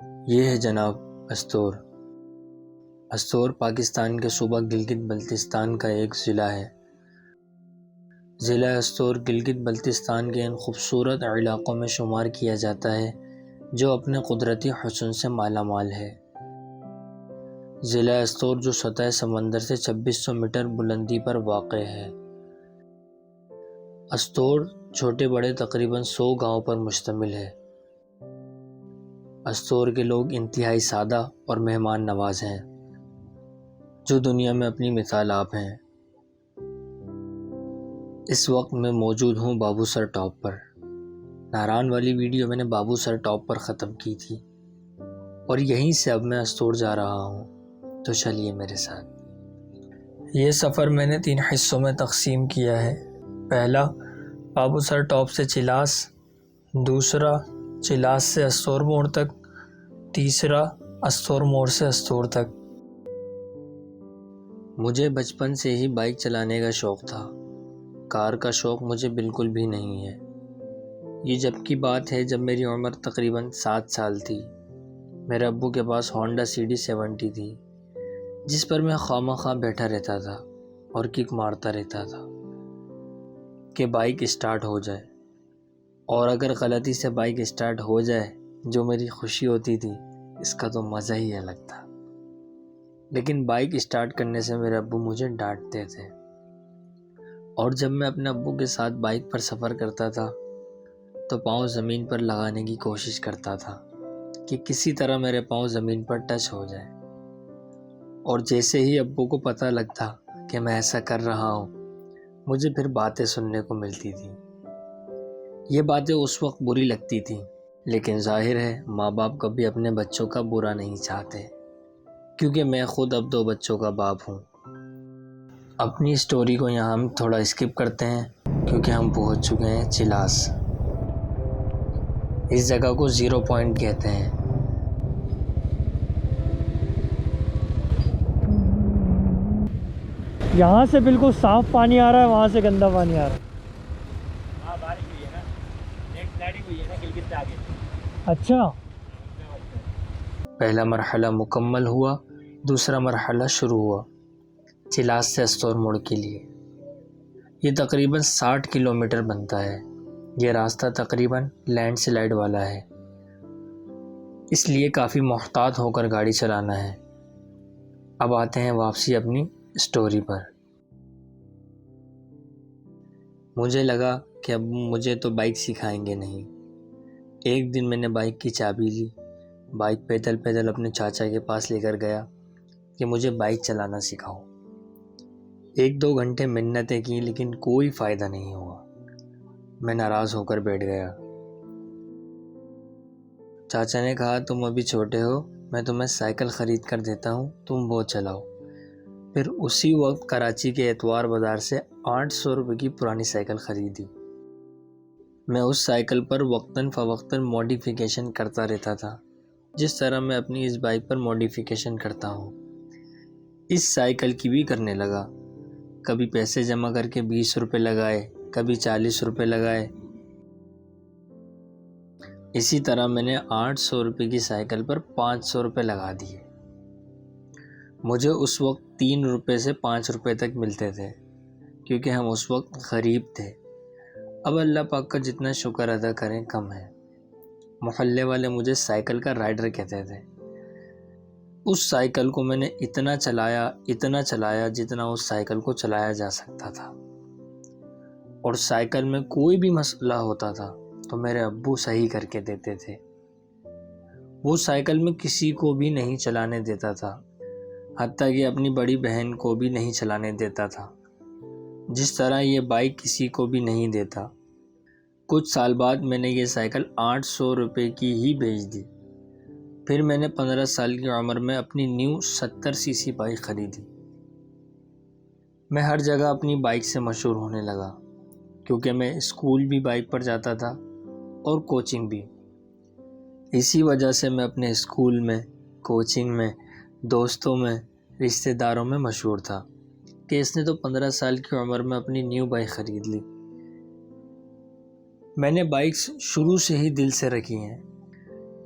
ये है जनाब अस्तोर। अस्तोर पाकिस्तान के सूबा गिलगित बल्तिस्तान का एक ज़िला है। ज़िला अस्तोर गिलगित बल्तिस्तान के इन खूबसूरत इलाक़ों में शुमार किया जाता है जो अपने कुदरती हुस्न से माला माल है। ज़िला अस्तोर जो सतह समंदर से 2600 मीटर बुलंदी पर वाक़ है। अस्तोर छोटे बड़े तकरीबन 100 गाँव पर मुश्तमिल है। अस्तोर के लोग इंतहाई सादा और मेहमान नवाज हैं जो दुनिया में अपनी मिसाल आप हैं। इस वक्त मैं मौजूद हूँ बाबूसर टॉप पर। नारान वाली वीडियो मैंने बाबूसर टॉप पर ख़त्म की थी और यहीं से अब मैं अस्तोर जा रहा हूँ, तो चलिए मेरे साथ। ये सफ़र मैंने 3 हिस्सों में तकसीम किया है। पहला बाबूसर टॉप से चिलास, दूसरा चिलास से अस्तोर मोड़ तक, तीसरा अस्तोर मोड़ से अस्तोर तक। मुझे बचपन से ही बाइक चलाने का शौक़ था। कार का शौक़ मुझे बिल्कुल भी नहीं है। ये जब की बात है जब मेरी उम्र तकरीबन 7 साल थी। मेरे अब्बू के पास होंडा CD70 थी जिस पर मैं खामखा बैठा रहता था और किक मारता रहता था कि बाइक स्टार्ट हो जाए, और अगर गलती से बाइक स्टार्ट हो जाए जो मेरी खुशी होती थी, इसका तो मज़ा ही अलग था। लेकिन बाइक स्टार्ट करने से मेरे अब्बू मुझे डांटते थे, और जब मैं अपने अब्बू के साथ बाइक पर सफ़र करता था तो पाँव ज़मीन पर लगाने की कोशिश करता था कि किसी तरह मेरे पाँव ज़मीन पर टच हो जाए। और जैसे ही अब्बू को पता लगता कि मैं ऐसा कर रहा हूँ, मुझे फिर बातें सुनने को मिलती थी। ये बातें उस वक्त बुरी लगती थी, लेकिन जाहिर है माँ बाप कभी अपने बच्चों का बुरा नहीं चाहते, क्योंकि मैं खुद अब 2 बच्चों का बाप हूँ। अपनी स्टोरी को यहाँ हम थोड़ा स्किप करते हैं क्योंकि हम पहुँच चुके हैं चिलास। इस जगह को 0 पॉइंट कहते हैं। यहाँ से बिल्कुल साफ पानी आ रहा है, वहाँ से गंदा पानी आ रहा है। हाँ, बारिश हुई है ना, नेक्स्ट स्लाइडिंग हुई है ना गिलगित से आगे। अच्छा, पहला मरहला मुकम्मल हुआ, दूसरा मरहला शुरू हुआ चिलास से अस्तोर मोड़ के लिए। ये तकरीबन 60 किलोमीटर बनता है। ये रास्ता तकरीबन लैंडस्लाइड वाला है, इसलिए काफ़ी मोहतात होकर गाड़ी चलाना है। अब आते हैं वापसी अपनी स्टोरी पर। मुझे लगा कि अब मुझे तो बाइक सिखाएंगे नहीं। एक दिन मैंने बाइक की चाबी ली, बाइक पैदल पैदल अपने चाचा के पास लेकर गया कि मुझे बाइक चलाना सिखाओ। 1-2 घंटे मिन्नतें की, लेकिन कोई फ़ायदा नहीं हुआ। मैं नाराज़ होकर बैठ गया। चाचा ने कहा, तुम अभी छोटे हो, मैं तुम्हें साइकिल ख़रीद कर देता हूँ, तुम वो चलाओ। फिर उसी वक्त कराची के एतवार बाज़ार से 800 रुपये की पुरानी साइकिल ख़रीदी। मैं उस साइकिल पर वक्तन फ़वक्तन मॉडिफिकेशन करता रहता था, जिस तरह मैं अपनी इस बाइक पर मॉडिफिकेशन करता हूँ, इस साइकिल की भी करने लगा। कभी पैसे जमा करके 20 रुपये लगाए, कभी 40 रुपये लगाए। इसी तरह मैंने 800 रुपये की साइकिल पर 500 रुपये लगा दिए। मुझे उस वक्त 3 रुपये से 5 रुपये तक मिलते थे, क्योंकि हम उस वक्त गरीब थे। अब अल्लाह पाक का जितना शुक्र अदा करें कम है। मोहल्ले वाले मुझे साइकिल का राइडर कहते थे। उस साइकिल को मैंने इतना चलाया जितना उस साइकिल को चलाया जा सकता था। और साइकिल में कोई भी मसला होता था तो मेरे अब्बू सही करके देते थे। वो साइकिल में किसी को भी नहीं चलाने देता था, हत्ता कि अपनी बड़ी बहन को भी नहीं चलाने देता था, जिस तरह ये बाइक किसी को भी नहीं देता। कुछ साल बाद मैंने ये साइकिल 800 रुपये की ही बेच दी। फिर मैंने 15 साल की उम्र में अपनी न्यू 70 सीसी बाइक ख़रीदी। मैं हर जगह अपनी बाइक से मशहूर होने लगा, क्योंकि मैं स्कूल भी बाइक पर जाता था और कोचिंग भी। इसी वजह से मैं अपने स्कूल में, कोचिंग में, दोस्तों में, रिश्तेदारों में मशहूर था कि इसने तो 15 साल की उम्र में अपनी न्यू बाइक ख़रीद ली। मैंने बाइक्स शुरू से ही दिल से रखी हैं।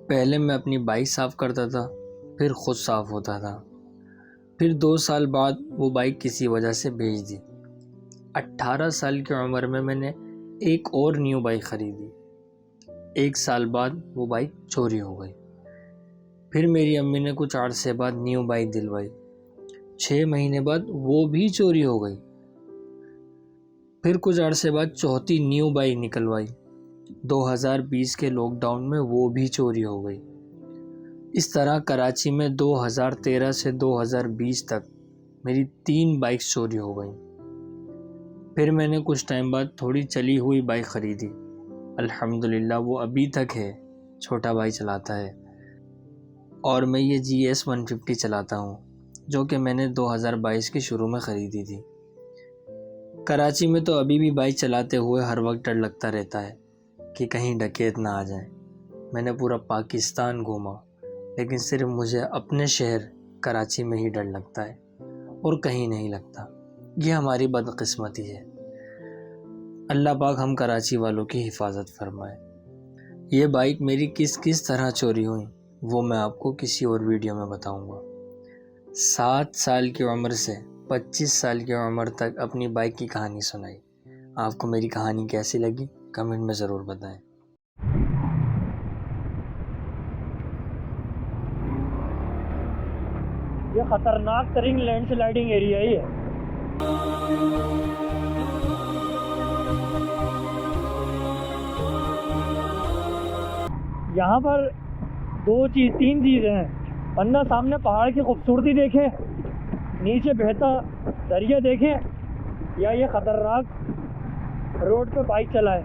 पहले मैं अपनी बाइक साफ़ करता था, फिर ख़ुद साफ़ होता था। फिर 2 साल बाद वो बाइक किसी वजह से बेच दी। 18 साल की उम्र में मैंने एक और न्यू बाइक ख़रीदी। 1 साल बाद वो बाइक चोरी हो गई। फिर मेरी अम्मी ने कुछ अरसे बाद न्यू बाइक दिलवाई। 6 महीने बाद वो भी चोरी हो गई। फिर कुछ अरसे बाद चौथी न्यू बाइक निकलवाई। 2020 के लॉकडाउन में वो भी चोरी हो गई। इस तरह कराची में 2013 से 2020 तक मेरी 3 बाइक्स चोरी हो गई। फिर मैंने कुछ टाइम बाद थोड़ी चली हुई बाइक ख़रीदी। अल्हम्दुलिल्लाह वो अभी तक है, छोटा भाई चलाता है। और मैं ये GS 150 चलाता हूँ, जो कि मैंने 2022 के शुरू में ख़रीदी थी। कराची में तो अभी भी बाइक चलाते हुए हर वक्त डर लगता रहता है कि कहीं डकैत ना आ जाए। मैंने पूरा पाकिस्तान घूमा, लेकिन सिर्फ मुझे अपने शहर कराची में ही डर लगता है और कहीं नहीं लगता। ये हमारी बदकिस्मती है। अल्लाह पाक हम कराची वालों की हिफाजत फरमाए। ये बाइक मेरी किस किस तरह चोरी हुई वो मैं आपको किसी और वीडियो में बताऊंगा। 7 साल की उम्र से 25 साल की उम्र तक अपनी बाइक की कहानी सुनाई। आपको मेरी कहानी कैसी लगी कमेंट में ज़रूर बताएं। ये ख़तरनाक तरीन लैंडस्लाइडिंग एरिया ही है। यहाँ पर 3 चीज़ें हैं। वरना सामने पहाड़ की खूबसूरती देखें, नीचे बहता दरिया देखें, या ये ख़तरनाक रोड पे बाइक चलाएं।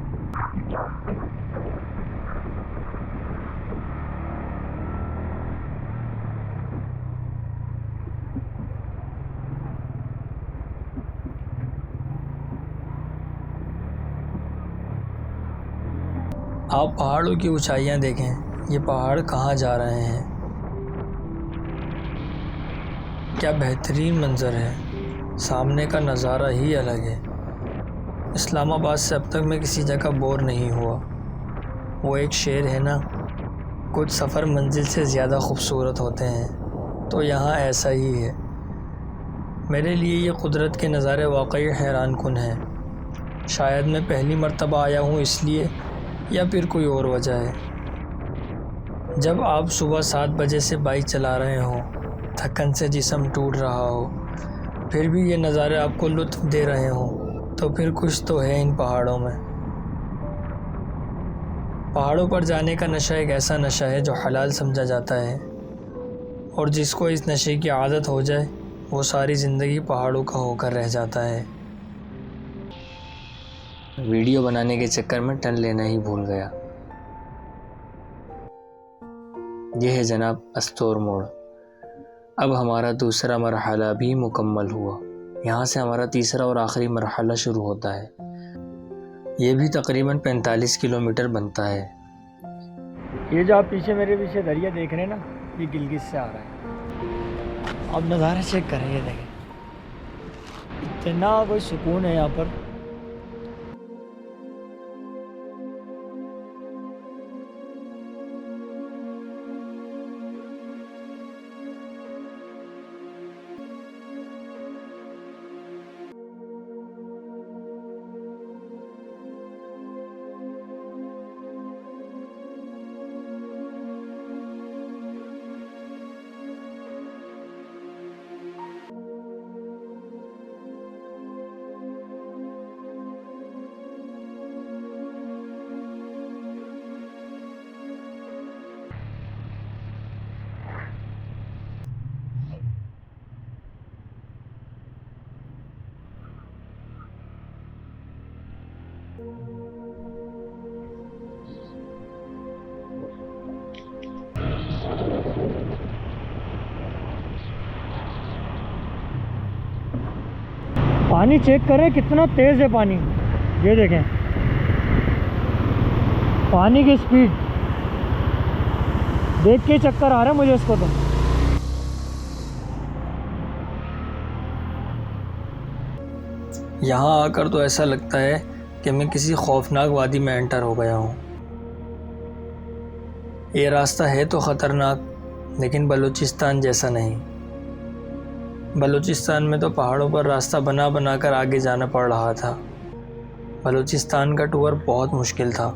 आप पहाड़ों की ऊंचाइयां देखें, ये पहाड़ कहाँ जा रहे हैं। क्या बेहतरीन मंज़र है, सामने का नज़ारा ही अलग है। इस्लामाबाद से अब तक मैं किसी जगह बोर नहीं हुआ। वो एक शेर है ना, कुछ सफ़र मंजिल से ज़्यादा खूबसूरत होते हैं, तो यहाँ ऐसा ही है। मेरे लिए ये कुदरत के नज़ारे वाकई हैरान कुन हैं। शायद मैं पहली मर्तबा आया हूँ इसलिए, या फिर कोई और वजह है। जब आप सुबह 7 बजे से बाइक चला रहे हों, थकन से जिस्म टूट रहा हो, फिर भी ये नज़ारे आपको लुत्फ़ दे रहे हों, तो फिर कुछ तो है इन पहाड़ों में। पहाड़ों पर जाने का नशा एक ऐसा नशा है जो हलाल समझा जाता है, और जिसको इस नशे की आदत हो जाए वो सारी ज़िंदगी पहाड़ों का होकर रह जाता है। वीडियो बनाने के चक्कर में टर्न लेना ही भूल गया। यह है जनाब अस्तोर मोड़। अब हमारा दूसरा मरहला भी मुकम्मल हुआ। यहाँ से हमारा तीसरा और आखिरी मरहला शुरू होता है। ये भी तकरीबन 45 किलोमीटर बनता है। ये जो आप मेरे पीछे दरिया देख रहे हैं ना, ये गिलगित से आ रहा है। अब नज़ारा चेक करें, ये देखें, इतना कोई सुकून है यहाँ पर। पानी चेक करें कितना तेज़ है पानी। ये देखें पानी की स्पीड देख के चक्कर आ रहा है मुझे इसको। तो यहाँ आकर तो ऐसा लगता है कि मैं किसी खौफनाक वादी में एंटर हो गया हूँ। ये रास्ता है तो ख़तरनाक, लेकिन बलूचिस्तान जैसा नहीं। बलूचिस्तान में तो पहाड़ों पर रास्ता बना बना कर आगे जाना पड़ रहा था। बलूचिस्तान का टूर बहुत मुश्किल था।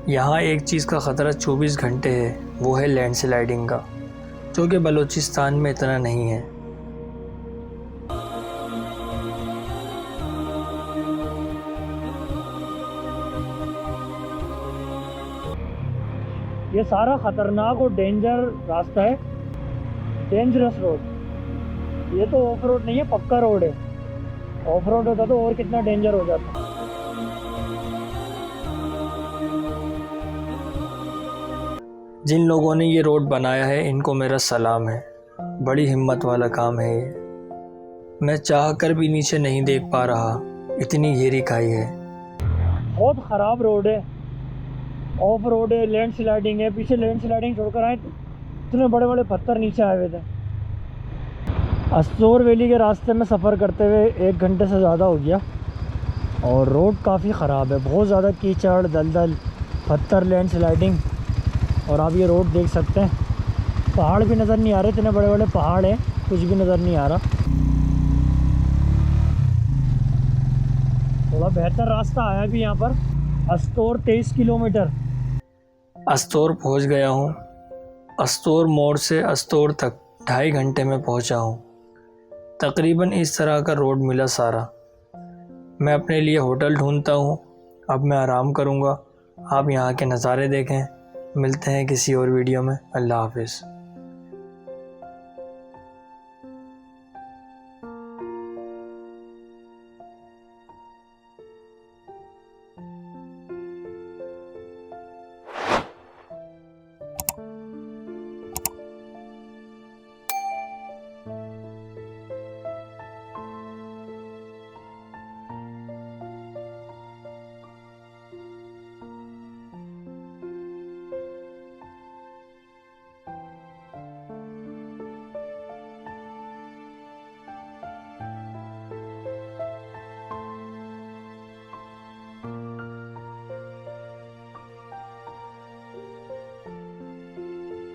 यहाँ एक चीज़ का ख़तरा 24 घंटे है, वो है लैंडस्लाइडिंग का, जो कि बलूचिस्तान में इतना नहीं है। ये सारा ख़तरनाक और डेंजर रास्ता है, डेंजरस रोड। ये तो ऑफ रोड नहीं है, पक्का रोड है। ऑफ रोड होता तो और कितना डेंजर हो जाता। जिन लोगों ने ये रोड बनाया है इनको मेरा सलाम है। बड़ी हिम्मत वाला काम है ये। मैं चाह कर भी नीचे नहीं देख पा रहा, इतनी गहरी खाई है। बहुत ख़राब रोड है, ऑफ रोड है, लैंड स्लाइडिंग है। पीछे लैंड स्लाइडिंग छोड़कर आए, इतने बड़े बड़े पत्थर नीचे आए हुए थे। अस्तोर वैली के रास्ते में सफ़र करते हुए 1 घंटे से ज़्यादा हो गया और रोड काफ़ी ख़राब है। बहुत ज़्यादा कीचड़, दलदल, पत्थर, लैंड स्लाइडिंग। और आप ये रोड देख सकते हैं, पहाड़ भी नज़र नहीं आ रहे, इतने बड़े बड़े पहाड़ हैं, कुछ भी नज़र नहीं आ रहा। थोड़ा बेहतर रास्ता आया भी यहाँ पर। अस्तोर 23 किलोमीटर। अस्तोर पहुँच गया हूँ। अस्तोर मोड़ से अस्तोर तक 2.5 घंटे में पहुँचा हूँ। तकरीबन इस तरह का रोड मिला सारा। मैं अपने लिए होटल ढूंढता हूँ। अब मैं आराम करूँगा। आप यहाँ के नज़ारे देखें। मिलते हैं किसी और वीडियो में। अल्लाह हाफिज़।